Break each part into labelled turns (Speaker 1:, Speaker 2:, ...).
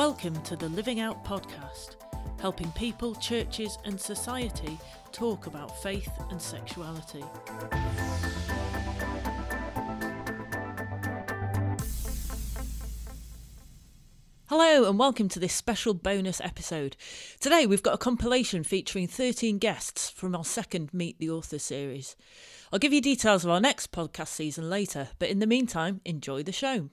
Speaker 1: Welcome to the Living Out podcast, helping people, churches and society talk about faith and sexuality. Hello and welcome to this special bonus episode. Today we've got a compilation featuring 13 guests from our second Meet the Author series. I'll give you details of our next podcast season later, but in the meantime, enjoy the show.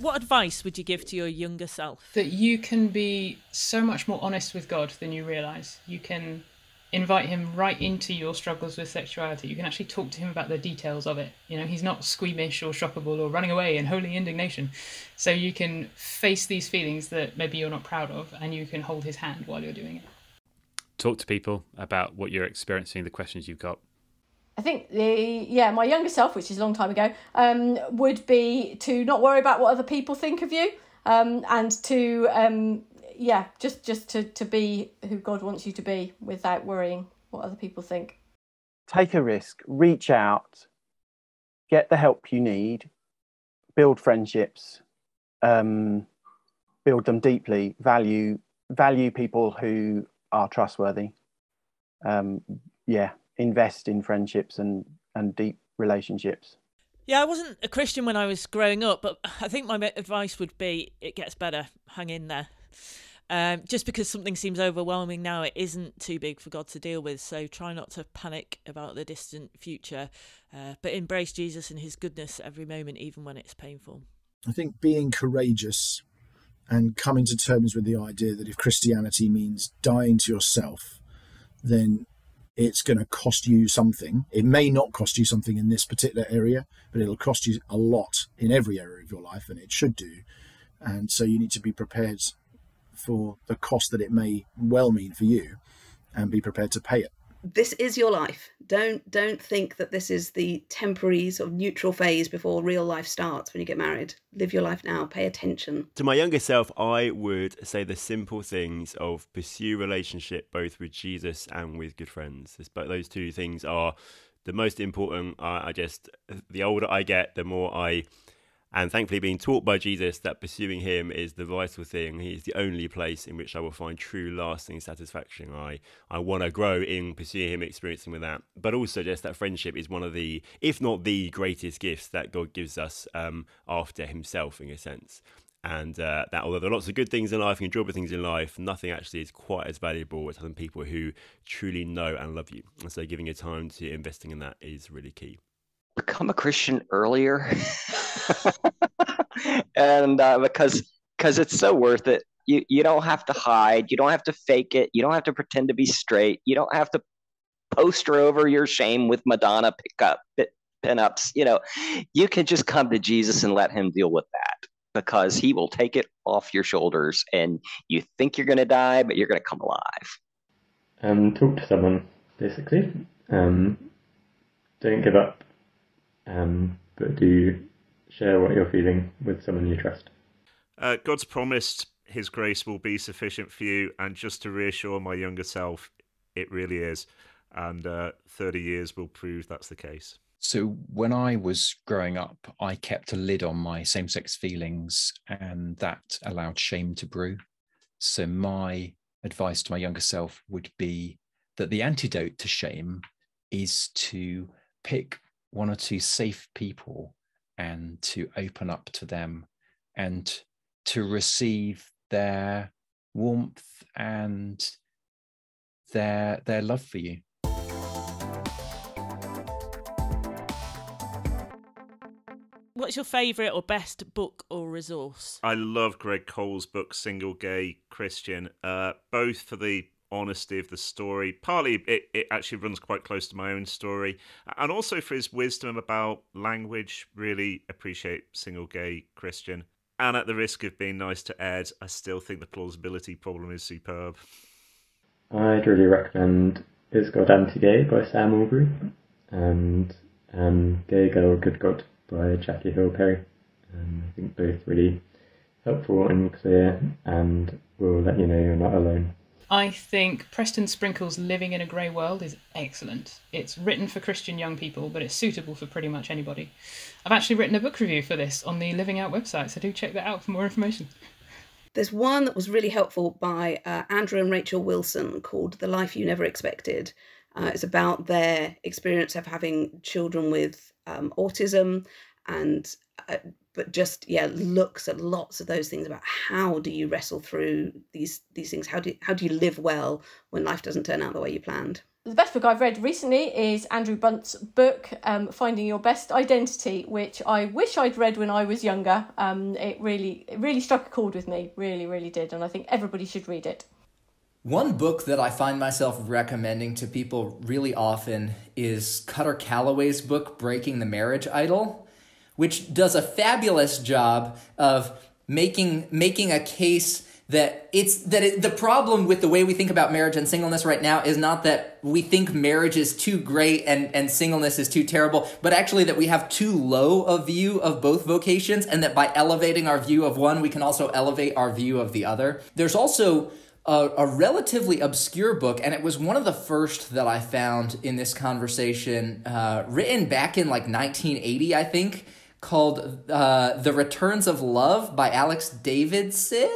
Speaker 1: What advice would you give to your younger self?
Speaker 2: That you can be so much more honest with God than you realise. You can invite him right into your struggles with sexuality. You can actually talk to him about the details of it. You know, he's not squeamish or shockable or running away in holy indignation. So you can face these feelings that maybe you're not proud of, and you can hold his hand while you're doing it.
Speaker 3: Talk to people about what you're experiencing, the questions you've got.
Speaker 4: I think my younger self, which is a long time ago, would be to not worry about what other people think of you, and to just to be who God wants you to be without worrying what other people think.
Speaker 5: Take a risk, reach out, get the help you need, build friendships, build them deeply, value people who are trustworthy. Invest in friendships and deep relationships.
Speaker 1: Yeah, I wasn't a Christian when I was growing up, but I think my advice would be it gets better. Hang in there. Just because something seems overwhelming now, it isn't too big for God to deal with. So try not to panic about the distant future, but embrace Jesus and his goodness every moment, even when it's painful.
Speaker 6: I think being courageous and coming to terms with the idea that if Christianity means dying to yourself, then it's going to cost you something. It may not cost you something in this particular area, but it'll cost you a lot in every area of your life, and it should do. And so you need to be prepared for the cost that it may well mean for you and be prepared to pay it.
Speaker 7: This is your life. Don't think that this is the temporary sort of neutral phase before real life starts when you get married. Live your life now. Pay attention.
Speaker 8: To my younger self, I would say the simple things of pursue relationship both with Jesus and with good friends. But those two things are the most important. The older I get, the more and thankfully being taught by Jesus that pursuing him is the vital thing. He is the only place in which I will find true lasting satisfaction. I want to grow in pursuing him, experiencing with that. But also just that friendship is one of the, if not the greatest gifts that God gives us after himself in a sense. And that although there are lots of good things in life and enjoyable things in life, nothing actually is quite as valuable as having people who truly know and love you. And so giving your time to investing in that is really key.
Speaker 9: Become a Christian earlier. And because it's so worth it. You don't have to hide, you don't have to fake it, you don't have to pretend to be straight, you don't have to poster over your shame with Madonna pinups. You can just come to Jesus and let him deal with that, because he will take it off your shoulders. And you think you're going to die, but you're going to come alive.
Speaker 10: Talk to someone, basically. Don't give up, but do share what you're feeling with someone you trust.
Speaker 11: God's promised his grace will be sufficient for you, and just to reassure my younger self, it really is. And 30 years will prove that's the case.
Speaker 12: So when I was growing up, I kept a lid on my same-sex feelings, and that allowed shame to brew. So my advice to my younger self would be that the antidote to shame is to pick one or two safe people and to open up to them and to receive their warmth and their love for you.
Speaker 1: What's your favourite or best book or resource?
Speaker 11: I love Greg Cole's book, Single Gay Christian, both for the honesty of the story. Partly it actually runs quite close to my own story, and also for his wisdom about language. Really appreciate Single Gay Christian. And at the risk of being nice to Ed, I still think the plausibility problem is superb.
Speaker 10: I'd really recommend Is God Anti-Gay by Sam Albury, and Gay Girl, Good God by Jackie Hill Perry. I think both really helpful and clear, and will let you know you're not alone.
Speaker 2: I think Preston Sprinkle's Living in a Grey World is excellent. It's written for Christian young people, but it's suitable for pretty much anybody. I've actually written a book review for this on the Living Out website, so do check that out for more information.
Speaker 7: There's one that was really helpful by Andrew and Rachel Wilson called The Life You Never Expected. It's about their experience of having children with autism, and but just looks at lots of those things about how do you wrestle through these things, how do you live well when life doesn't turn out the way you planned.
Speaker 4: The best book I've read recently is Andrew Bunt's book, Finding Your Best Identity, which I wish I'd read when I was younger. It really struck a chord with me, really did, and I think everybody should read it.
Speaker 13: One book that I find myself recommending to people really often is Cutter Calloway's book, Breaking the Marriage Idol, which does a fabulous job of making a case that the problem with the way we think about marriage and singleness right now is not that we think marriage is too great and singleness is too terrible, but actually that we have too low a view of both vocations, and that by elevating our view of one, we can also elevate our view of the other. There's also a relatively obscure book, and it was one of the first that I found in this conversation, written back in like 1980, I think, called The Returns of Love by Alex Davidson.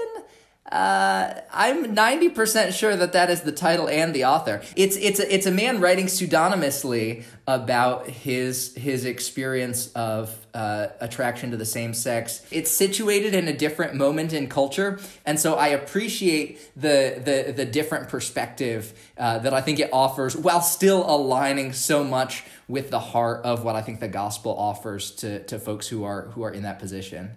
Speaker 13: I'm 90% sure that is the title and the author. It's a man writing pseudonymously about his experience of attraction to the same sex. It's situated in a different moment in culture, and so I appreciate the different perspective that I think it offers, while still aligning so much with the heart of what I think the gospel offers to folks who are in that position.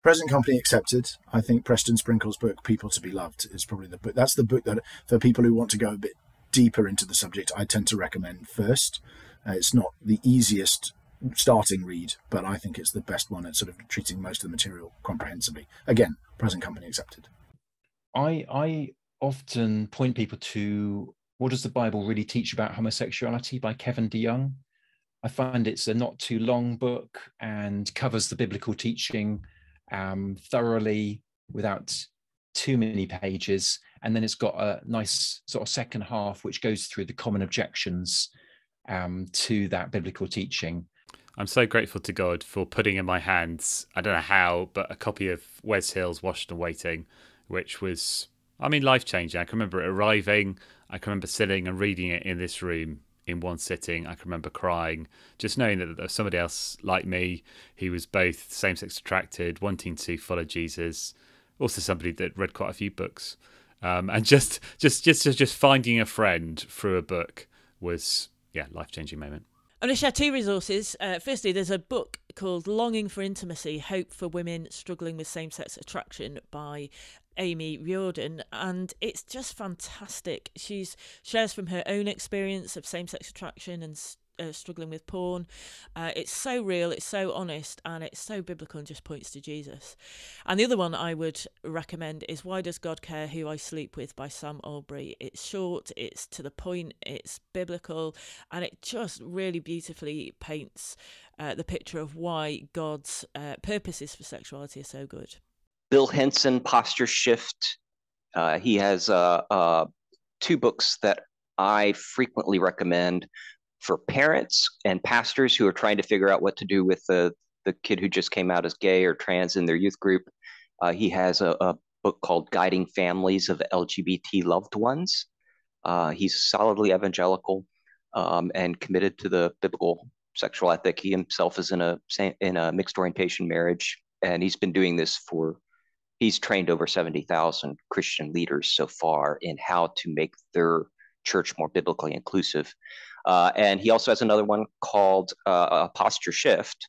Speaker 6: Present Company Accepted. I think Preston Sprinkle's book, People to be Loved, is probably the book. That's the book that, for people who want to go a bit deeper into the subject, I tend to recommend first. It's not the easiest starting read, but I think it's the best one at sort of treating most of the material comprehensively. Again, Present Company Accepted.
Speaker 12: I often point people to What Does the Bible Really Teach About Homosexuality by Kevin DeYoung. I find it's a not too long book and covers the biblical teaching thoroughly without too many pages, and then it's got a nice sort of second half which goes through the common objections to that biblical teaching.
Speaker 3: I'm so grateful to God for putting in my hands, I don't know how, but a copy of Wes Hill's Washed and Waiting, which was, life-changing. I can remember it arriving. I can remember sitting and reading it in this room in one sitting. I can remember crying, just knowing that there was somebody else like me who was both same-sex attracted, wanting to follow Jesus, also somebody that read quite a few books, and just finding a friend through a book was life-changing moment.
Speaker 1: I'm going to share two resources. Firstly, there's a book called Longing for Intimacy, Hope for Women Struggling with Same-Sex Attraction by Amy Riordan, and it's just fantastic. She shares from her own experience of same-sex attraction and struggling with porn. It's so real, it's so honest, and it's so biblical and just points to Jesus. And the other one I would recommend is Why Does God Care Who I Sleep With by Sam Albury. It's short, it's to the point, it's biblical, and it just really beautifully paints the picture of why God's purposes for sexuality are so good.
Speaker 9: Bill Henson, Posture Shift. He has two books that I frequently recommend for parents and pastors who are trying to figure out what to do with the kid who just came out as gay or trans in their youth group. He has a book called Guiding Families of LGBT Loved Ones. He's solidly evangelical and committed to the biblical sexual ethic. He himself is in a mixed orientation marriage, and he's been doing this he's trained over 70,000 Christian leaders so far in how to make their church more biblically inclusive. And he also has another one called Posture Shift,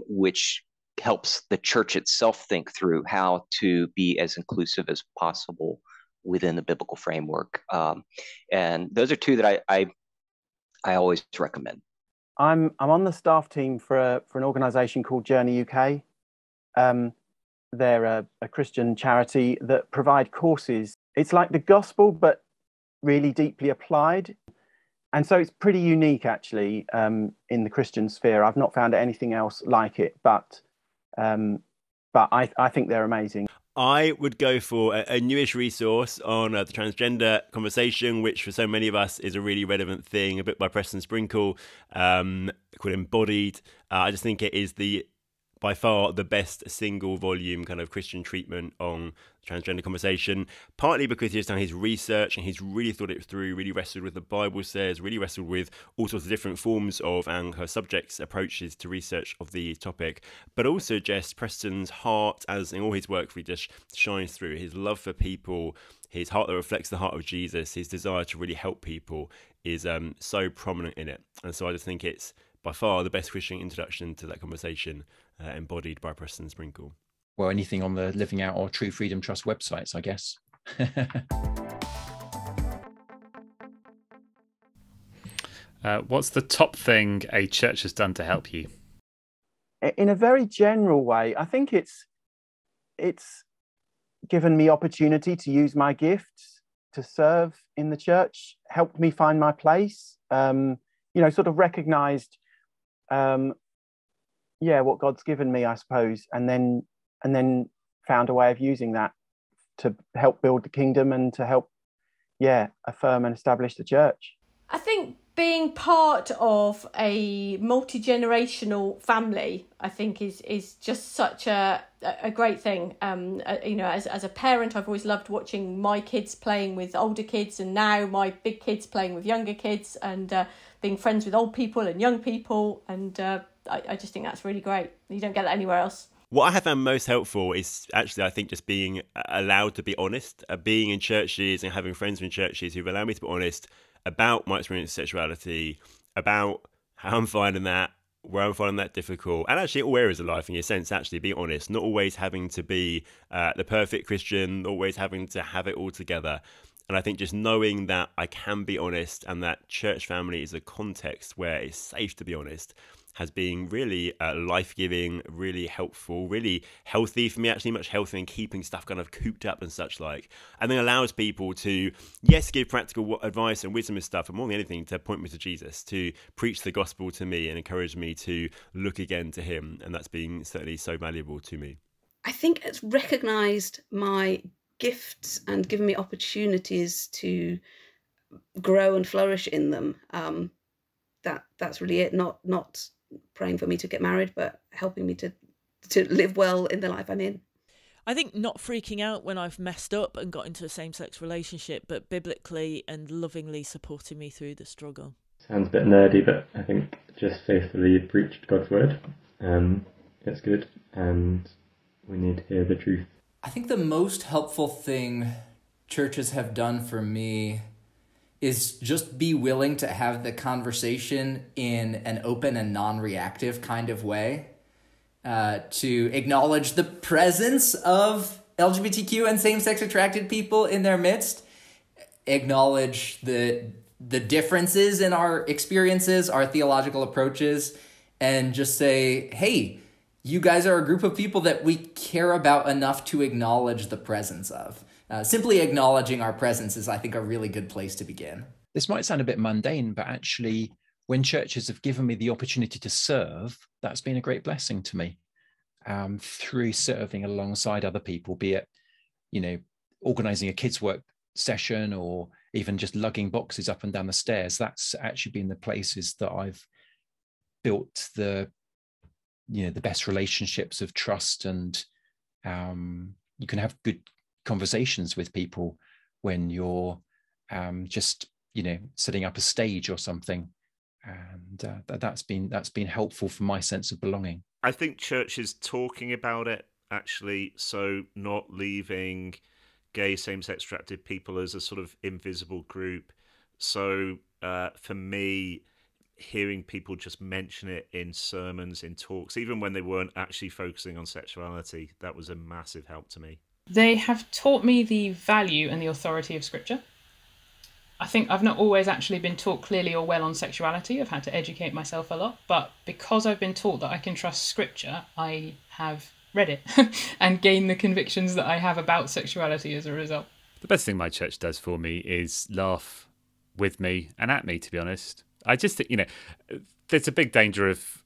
Speaker 9: which helps the church itself think through how to be as inclusive as possible within the biblical framework. And those are two that I always recommend.
Speaker 5: I'm on the staff team for an organisation called Journey UK. They're a Christian charity that provide courses. It's like the gospel, but really deeply applied. And so it's pretty unique, actually, in the Christian sphere. I've not found anything else like it, but I think they're amazing.
Speaker 8: I would go for a newish resource on the transgender conversation, which for so many of us is a really relevant thing, a book by Preston Sprinkle called Embodied. I just think it is by far the best single volume kind of Christian treatment on transgender conversation, partly because he's done his research and he's really thought it through, really wrestled with the Bible says, really wrestled with all sorts of different forms of and her subjects, approaches to research of the topic, but also just Preston's heart, as in all his work, really just shines through his love for people, his heart that reflects the heart of Jesus, his desire to really help people is so prominent in it. And so I just think it's by far the best Christian introduction to that conversation, embodied by Preston Sprinkle.
Speaker 12: Well, anything on the Living Out or True Freedom Trust websites, I guess.
Speaker 3: What's the top thing a church has done to help you?
Speaker 5: In a very general way, I think it's given me opportunity to use my gifts to serve in the church, helped me find my place, sort of recognized what God's given me, I suppose, and then found a way of using that to help build the kingdom and to help affirm and establish the church.
Speaker 4: I think being part of a multi-generational family, I think is just such a great thing. As a parent, I've always loved watching my kids playing with older kids, and now my big kids playing with younger kids, and being friends with old people and young people, and I just think that's really great. You don't get that anywhere else.
Speaker 8: What I have found most helpful is actually, I think, just being allowed to be honest, being in churches and having friends in churches who've allowed me to be honest about my experience of sexuality, about how I'm finding that, where I'm finding that difficult, and actually all areas of life, in a sense, actually be honest, not always having to be the perfect Christian, not always having to have it all together. And I think just knowing that I can be honest and that church family is a context where it's safe to be honest has been really life-giving, really helpful, really healthy for me, actually much healthier than keeping stuff kind of cooped up and such like. And then allows people to, yes, give practical advice and wisdom and stuff, but more than anything, to point me to Jesus, to preach the gospel to me and encourage me to look again to him. And that's been certainly so valuable to me.
Speaker 7: I think it's recognised my gifts and given me opportunities to grow and flourish in them. That's really it. Not praying for me to get married, but helping me to live well in the life I'm in.
Speaker 1: I think not freaking out when I've messed up and got into a same-sex relationship, but biblically and lovingly supporting me through the struggle.
Speaker 10: Sounds a bit nerdy, but I think just faithfully preached God's word. It's good, and we need to hear the truth.
Speaker 13: I think the most helpful thing churches have done for me is just be willing to have the conversation in an open and non-reactive kind of way, to acknowledge the presence of LGBTQ and same-sex attracted people in their midst, acknowledge the differences in our experiences, our theological approaches, and just say, hey, you guys are a group of people that we care about enough to acknowledge the presence of. Simply acknowledging our presence is, I think, a really good place to begin.
Speaker 12: This might sound a bit mundane, but actually, when churches have given me the opportunity to serve, that's been a great blessing to me. Through serving alongside other people, be it, organising a kids' work session or even just lugging boxes up and down the stairs. That's actually been the places that I've built the best relationships of trust, and you can have good conversations with people when you're just setting up a stage or something, and that's been helpful for my sense of belonging.
Speaker 11: I think churches talking about it, actually, so not leaving gay same-sex attracted people as a sort of invisible group. So for me, hearing people just mention it in sermons, in talks, even when they weren't actually focusing on sexuality, that was a massive help to me.
Speaker 2: They have taught me the value and the authority of Scripture. I think I've not always actually been taught clearly or well on sexuality. I've had to educate myself a lot. But because I've been taught that I can trust Scripture, I have read it and gained the convictions that I have about sexuality as a result.
Speaker 3: The best thing my church does for me is laugh with me and at me, to be honest. I just think, there's a big danger of,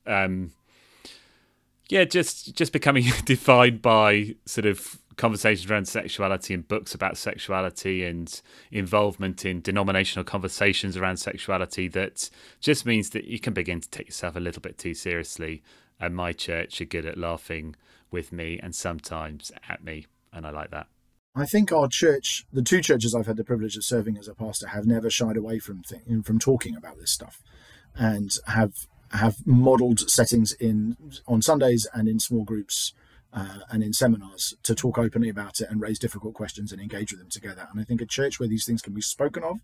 Speaker 3: just becoming defined by sort of conversations around sexuality and books about sexuality and involvement in denominational conversations around sexuality that just means that you can begin to take yourself a little bit too seriously. And my church are good at laughing with me and sometimes at me, and I like that.
Speaker 6: I think our church, the two churches I've had the privilege of serving as a pastor, have never shied away from talking about this stuff, and have modelled settings on Sundays and in small groups and in seminars to talk openly about it and raise difficult questions and engage with them together. And I think a church where these things can be spoken of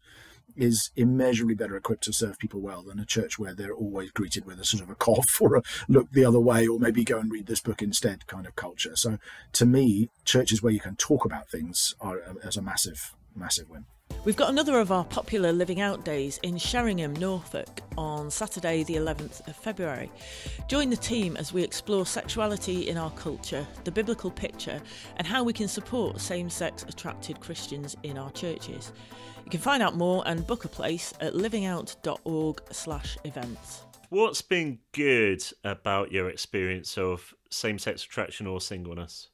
Speaker 6: is immeasurably better equipped to serve people well than a church where they're always greeted with a sort of a cough or a look the other way, or maybe go and read this book instead kind of culture. So to me, churches where you can talk about things are a massive, massive win.
Speaker 1: We've got another of our popular Living Out days in Sheringham, Norfolk, on Saturday the 11th of February. Join the team as we explore sexuality in our culture, the biblical picture, and how we can support same-sex attracted Christians in our churches. You can find out more and book a place at livingout.org/events.
Speaker 11: What's been good about your experience of same-sex attraction or singleness?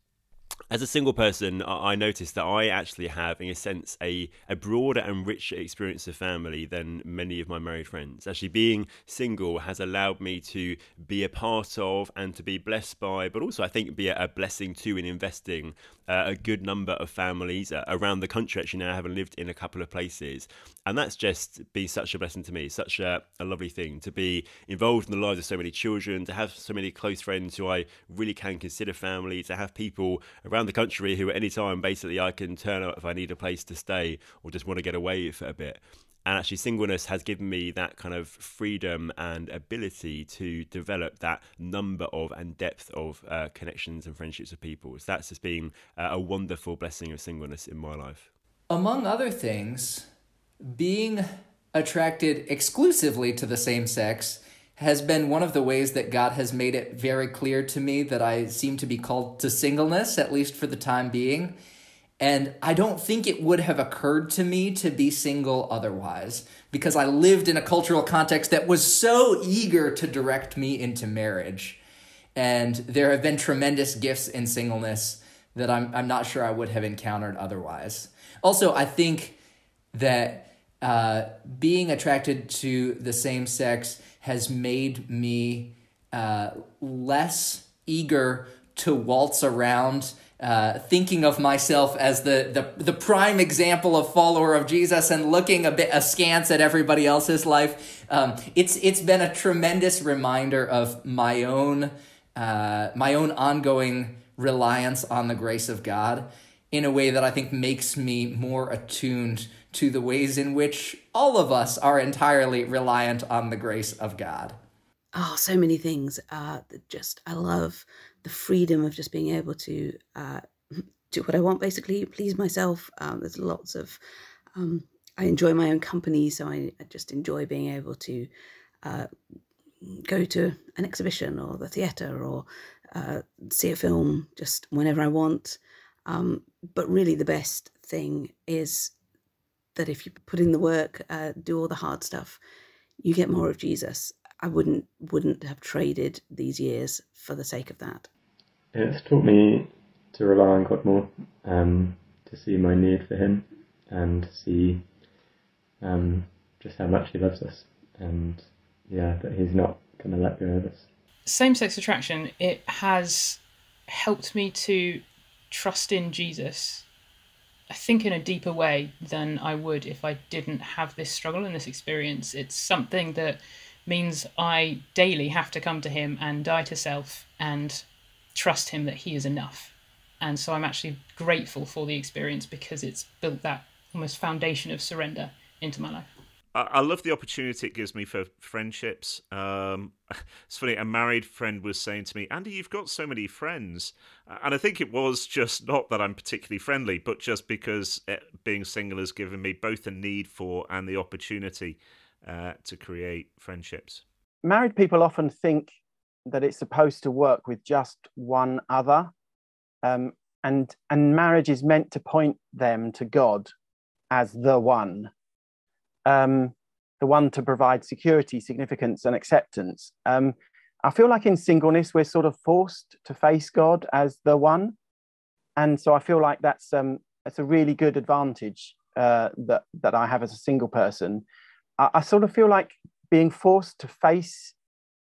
Speaker 8: As a single person, I noticed that I actually have, in a sense, a broader and richer experience of family than many of my married friends. Actually, being single has allowed me to be a part of and to be blessed by, but also I think be a blessing to in investing a good number of families around the country. Actually, now having lived in a couple of places. And that's just been such a blessing to me, such a lovely thing to be involved in the lives of so many children, to have so many close friends who I really can consider family, to have people around the country who at any time basically I can turn up if I need a place to stay or just want to get away for a bit. And actually singleness has given me that kind of freedom and ability to develop that number of and depth of connections and friendships with people. So that's just been a wonderful blessing of singleness in my life.
Speaker 13: Among other things, being attracted exclusively to the same sex has been one of the ways that God has made it very clear to me that I seem to be called to singleness, at least for the time being. And I don't think it would have occurred to me to be single otherwise, because I lived in a cultural context that was so eager to direct me into marriage. And there have been tremendous gifts in singleness that I'm not sure I would have encountered otherwise. Also, I think that being attracted to the same sex has made me less eager to waltz around thinking of myself as the prime example of follower of Jesus and looking a bit askance at everybody else's life. It's been a tremendous reminder of my own ongoing reliance on the grace of God in a way that I think makes me more attuned to the ways in which all of us are entirely reliant on the grace of God.
Speaker 7: Oh, so many things. I love the freedom of just being able to do what I want, basically, please myself. There's lots of, I enjoy my own company, so I just enjoy being able to go to an exhibition or the theatre or see a film just whenever I want. But really the best thing is that if you put in the work, do all the hard stuff, you get more of Jesus. I wouldn't have traded these years for the sake of that.
Speaker 10: It's taught me to rely on God more, to see my need for him and see just how much he loves us, and that he's not going to let go of us.
Speaker 2: Same-sex attraction, it has helped me to trust in Jesus, I think, in a deeper way than I would if I didn't have this struggle and this experience. It's something that means I daily have to come to him and die to self and trust him that he is enough. And so I'm actually grateful for the experience because it's built that almost foundation of surrender into my life.
Speaker 11: I love the opportunity it gives me for friendships. It's funny, a married friend was saying to me, Andy, you've got so many friends. And I think it was just not that I'm particularly friendly, but just because being single has given me both a need for and the opportunity to create friendships.
Speaker 5: Married people often think that it's supposed to work with just one other. And marriage is meant to point them to God as the one to provide security, significance, and acceptance. I feel like in singleness, we're sort of forced to face God as the one. And so I feel like that's a really good advantage that I have as a single person. I sort of feel like being forced to face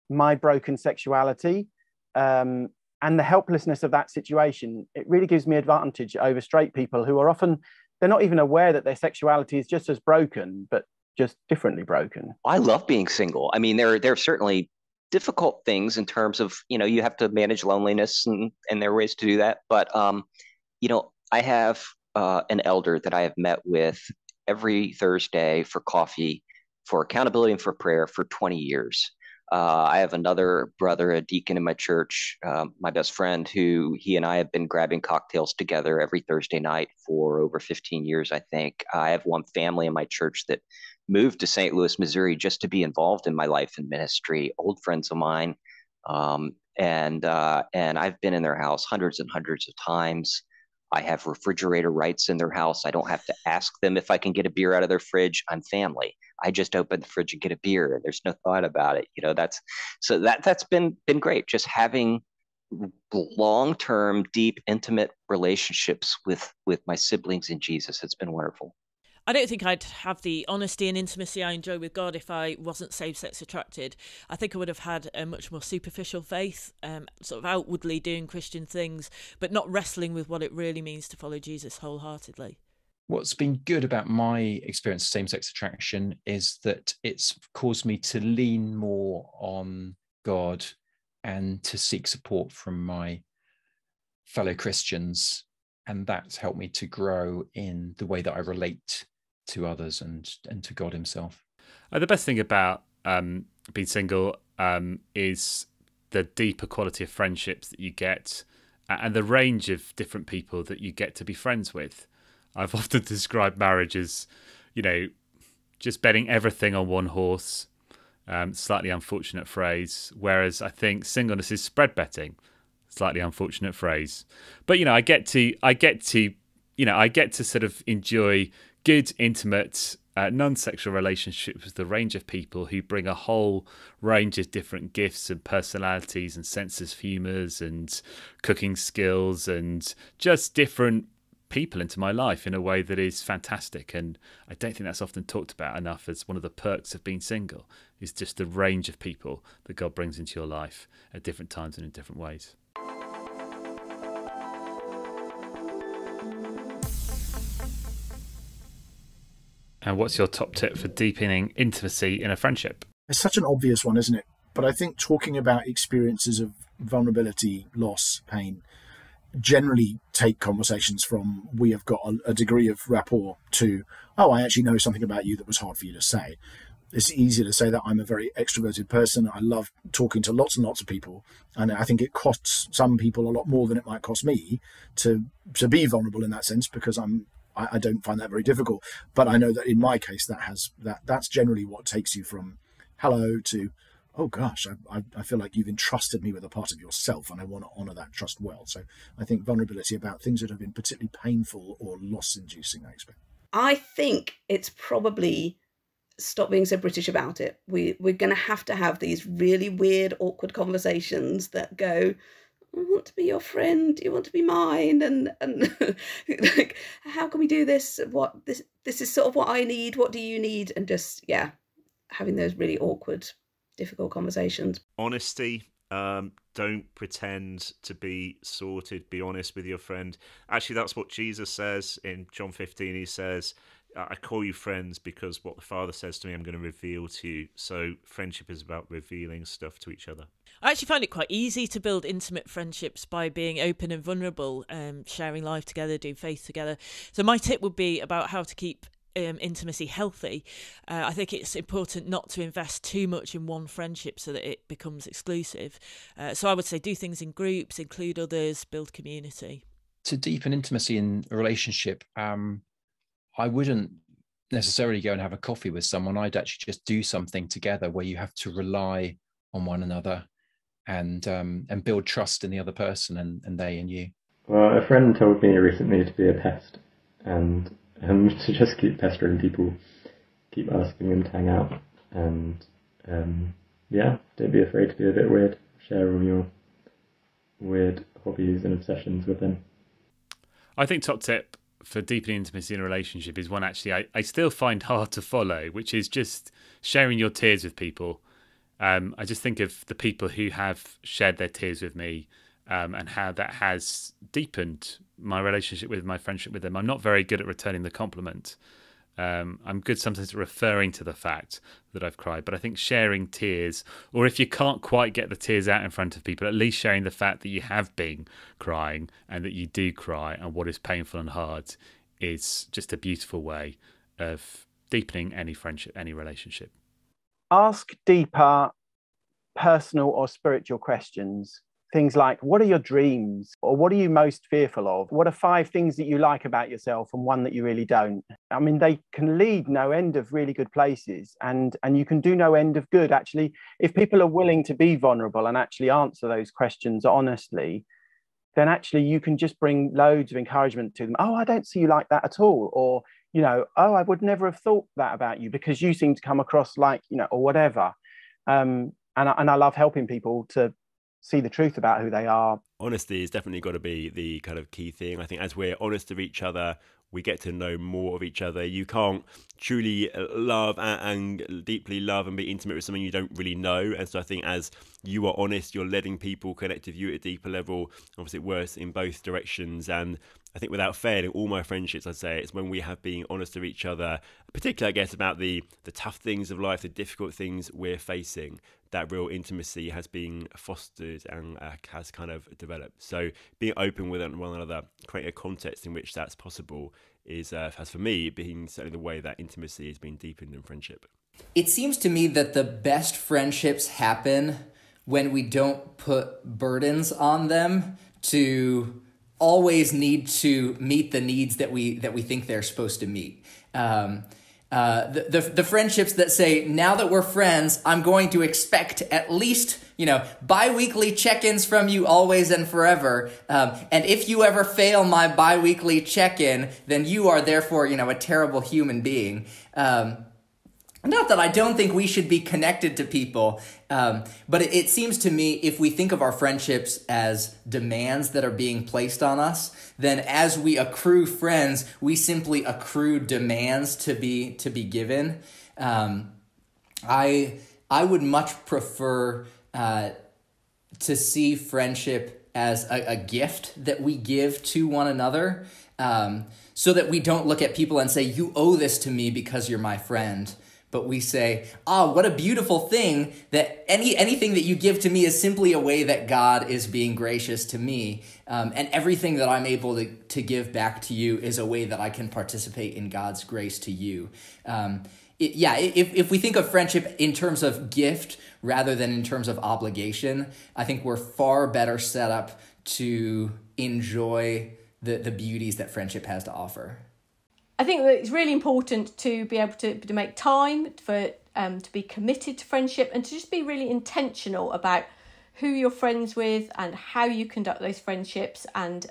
Speaker 5: my broken sexuality and the helplessness of that situation, it really gives me advantage over straight people who are often, they're not even aware that their sexuality is just as broken, but just differently broken.
Speaker 9: I love being single. I mean, there are certainly difficult things in terms of, you have to manage loneliness, and there are ways to do that. But, I have an elder that I have met with every Thursday for coffee, for accountability and for prayer for 20 years. I have another brother, a deacon in my church, my best friend, who he and I have been grabbing cocktails together every Thursday night for over 15 years, I think. I have one family in my church that moved to St. Louis, Missouri, just to be involved in my life and ministry, old friends of mine. And I've been in their house hundreds and hundreds of times. I have refrigerator rights in their house. I don't have to ask them if I can get a beer out of their fridge. I'm family. I just open the fridge and get a beer, and there's no thought about it. That's been great. Just having long-term, deep, intimate relationships with my siblings in Jesus. It's been wonderful.
Speaker 1: I don't think I'd have the honesty and intimacy I enjoy with God if I wasn't same-sex attracted. I think I would have had a much more superficial faith, sort of outwardly doing Christian things, but not wrestling with what it really means to follow Jesus wholeheartedly.
Speaker 12: What's been good about my experience of same-sex attraction is that it's caused me to lean more on God and to seek support from my fellow Christians. And that's helped me to grow in the way that I relate to others and to God himself.
Speaker 3: The best thing about being single is the deeper quality of friendships that you get and the range of different people that you get to be friends with. I've often described marriage as, just betting everything on one horse. Slightly unfortunate phrase. Whereas I think singleness is spread betting. Slightly unfortunate phrase. But I get to sort of enjoy good, intimate, non-sexual relationships with a range of people who bring a whole range of different gifts and personalities and senses of humours and cooking skills and just different people into my life in a way that is fantastic. And I don't think that's often talked about enough as one of the perks of being single, is just the range of people that God brings into your life at different times and in different ways. And what's your top tip for deepening intimacy in a friendship?
Speaker 6: It's such an obvious one, isn't it? But I think talking about experiences of vulnerability, loss, pain, generally take conversations from we have got a degree of rapport to, oh, I actually know something about you that was hard for you to say. It's easier to say that I'm a very extroverted person. I love talking to lots and lots of people. And I think it costs some people a lot more than it might cost me to be vulnerable in that sense, because I don't find that very difficult. But I know that in my case, that's generally what takes you from hello to, oh gosh, I feel like you've entrusted me with a part of yourself, and I want to honour that trust well. So I think vulnerability about things that have been particularly painful or loss-inducing, I expect. I
Speaker 7: think it's probably stop being so British about it. We're going to have these really weird, awkward conversations that go, I want to be your friend, you want to be mine, and like, how can we do this? This is sort of what I need, what do you need? And just, having those really awkward, difficult conversations.
Speaker 11: Honesty. Don't pretend to be sorted. Be honest with your friend. Actually, that's what Jesus says in John 15. He says, I call you friends because what the Father says to me, I'm going to reveal to you. So friendship is about revealing stuff to each other.
Speaker 1: I actually find it quite easy to build intimate friendships by being open and vulnerable, sharing life together, doing faith together. So my tip would be about how to keep intimacy healthy. I think it's important not to invest too much in one friendship so that it becomes exclusive. So I would say do things in groups, include others, build community.
Speaker 12: To deepen intimacy in a relationship, I wouldn't necessarily go and have a coffee with someone. I'd actually just do something together where you have to rely on one another and build trust in the other person and they in you.
Speaker 10: Well, a friend told me recently to be a pest and to just keep pestering people, keep asking them to hang out, and don't be afraid to be a bit weird. Share all your weird hobbies and obsessions with them.
Speaker 3: I think top tip for deepening intimacy in a relationship is one actually I still find hard to follow, which is just sharing your tears with people. I just think of the people who have shared their tears with me, and how that has deepened my relationship with my friendship with them. I'm not very good at returning the compliment. I'm good sometimes at referring to the fact that I've cried, but I think sharing tears, or if you can't quite get the tears out in front of people, at least sharing the fact that you have been crying and that you do cry and what is painful and hard, is just a beautiful way of deepening any friendship, any relationship.
Speaker 5: Ask deeper personal or spiritual questions. Things like, what are your dreams? Or what are you most fearful of? What are 5 things that you like about yourself and one that you really don't? I mean, they can lead no end of really good places, and you can do no end of good. Actually, if people are willing to be vulnerable and actually answer those questions honestly, then actually you can just bring loads of encouragement to them. Oh, I don't see you like that at all. Or, oh, I would never have thought that about you because you seem to come across like, or whatever. And I love helping people to see the truth about who they are.
Speaker 8: Honesty has definitely got to be the kind of key thing. I think as we're honest with each other, we get to know more of each other. You can't truly love and deeply love and be intimate with someone you don't really know. And so I think as you are honest, you're letting people connect with you at a deeper level. Obviously, it works in both directions. And I think without failing, all my friendships, I'd say, it's when we have been honest with each other, particularly, I guess, about the tough things of life, the difficult things we're facing, that real intimacy has been fostered and has kind of developed. So being open with one another, creating a context in which that's possible has for me been certainly the way that intimacy has been deepened in friendship.
Speaker 13: It seems to me that the best friendships happen when we don't put burdens on them to always need to meet the needs that we think they're supposed to meet. The friendships that say, now that we're friends, I'm going to expect at least, bi-weekly check-ins from you always and forever. And if you ever fail my bi-weekly check-in, then you are therefore, a terrible human being. Not that I don't think we should be connected to people, but it seems to me if we think of our friendships as demands that are being placed on us, then as we accrue friends, we simply accrue demands to be given. I would much prefer to see friendship as a gift that we give to one another, so that we don't look at people and say, you owe this to me because you're my friend. But we say, what a beautiful thing that anything that you give to me is simply a way that God is being gracious to me. And everything that I'm able to give back to you is a way that I can participate in God's grace to you. If we think of friendship in terms of gift rather than in terms of obligation, I think we're far better set up to enjoy the beauties that friendship has to offer.
Speaker 4: I think that it's really important to be able to make time for to be committed to friendship and to just be really intentional about who you're friends with and how you conduct those friendships, and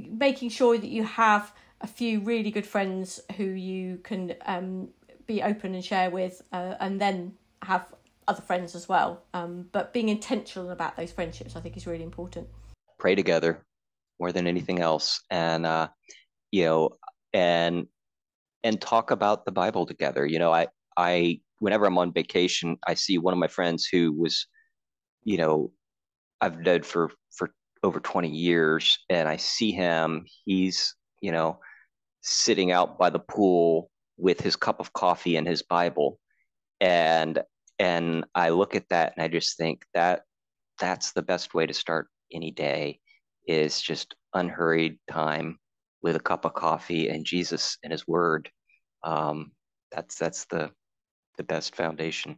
Speaker 4: making sure that you have a few really good friends who you can be open and share with, and then have other friends as well. But being intentional about those friendships, I think, is really important.
Speaker 9: Pray together more than anything else, and and talk about the Bible together. I whenever I'm on vacation, I see one of my friends who was, I've known for over 20 years, and I see him, he's, sitting out by the pool with his cup of coffee and his Bible. And I look at that and I just think that's the best way to start any day, is just unhurried time with a cup of coffee and Jesus and his word. That's the best foundation.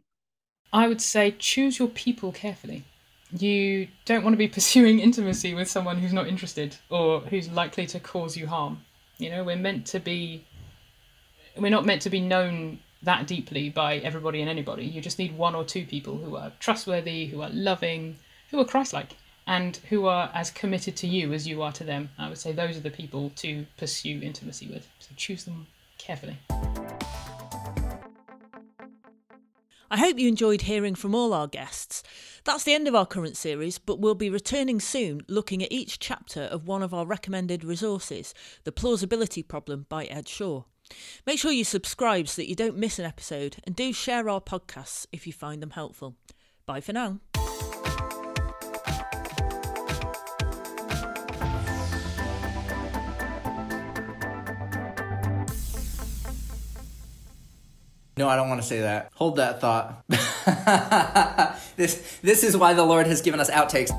Speaker 2: I would say choose your people carefully. You don't want to be pursuing intimacy with someone who's not interested or who's likely to cause you harm. We're not meant to be known that deeply by everybody and anybody. You just need 1 or 2 people who are trustworthy, who are loving, who are Christ-like, and who are as committed to you as you are to them. I would say those are the people to pursue intimacy with. So choose them carefully.
Speaker 1: I hope you enjoyed hearing from all our guests. That's the end of our current series, but we'll be returning soon looking at each chapter of one of our recommended resources, The Plausibility Problem by Ed Shaw. Make sure you subscribe so that you don't miss an episode, and do share our podcasts if you find them helpful. Bye for now.
Speaker 13: No, I don't want to say that. Hold that thought. This is why the Lord has given us outtakes.